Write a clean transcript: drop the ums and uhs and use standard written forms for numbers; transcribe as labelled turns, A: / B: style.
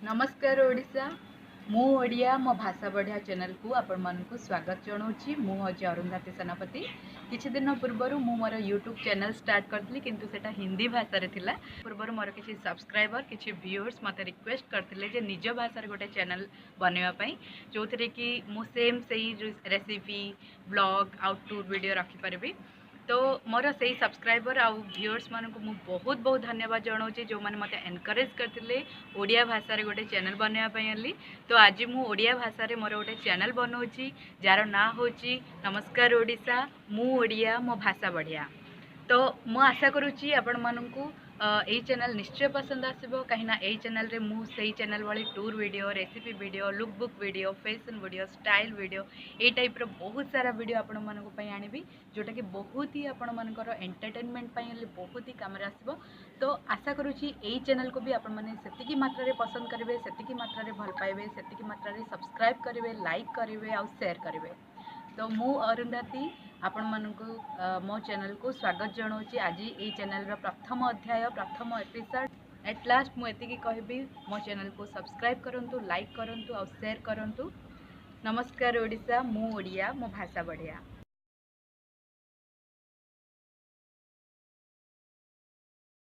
A: नमस्कार ओडिशा मु ओडिया मो भाषा बढ़िया चैनल को आपण मानकु स्वागत जनाऊँगी। मु हूँ अरुंधति सेनापति। किछि दिन पूर्वर मु मोर यूट्यूब चैनल स्टार्ट करथली किंतु सेटा हिंदी भाषा रे थिला। पूर्वर मोर किछि सब्सक्राइबर किछि व्यूअर्स मते रिक्वेस्ट करथिले जे निज भाषा रे गोटे चैनल बनेवा पई जोथिरे कि मु सेम सेही रेसिपी ब्लॉग आउटडोर वीडियो रखि परबी। तो मोर से सब्सक्राइबर आउ व्यूअर्स मान को बहुत बहुत धन्यवाद जनाऊँगी जो मैंने मत एनकरेज करते ओडिया भाषा रे गोटे चैनल बनवाई। तो आज मु ओडिया भाषा रे मोर गोटे चैनल बनाऊँगी जार ना हूँ नमस्कार ओडिशा मु ओडिया मो भाषा बढ़िया। तो मु आशा करुच्ची आपण मानू यही चैनल निश्चय पसंद आसो कहीं यही चैनल रे मु सही चैनल वाली tour video recipe video look book video fashion video style video यही टाइप रो बहुत सारा वीडियो आपण मानक पई आनिबी जोटा कि बहुत ही आपण मानकर एंटरटेनमेंट पई बहुत ही काम रे आसबो। तो आशा करुच्ची यही चैनल को भी आपण माने सेतिकी मात्रा रे पसंद करेंगे सेतिकी मात्रा रे भल पाइबे सेतिकी मात्रा रे सब्सक्राइब करेंगे लाइक करेंगे और शेयर करेंगे। तो मु अरुंधति आपण मानकु मो चैनल को स्वागत जनाऊँगी। आज ये चैनल रो प्रथम अध्याय प्रथम एपिसोड एट लास्ट मु एतिकी कहबी मो चैनल को सब्सक्राइब करंतु लाइक करंतु और शेयर करंतु। नमस्कार ओडिशा मु ओडिया मो भाषा बढ़िया।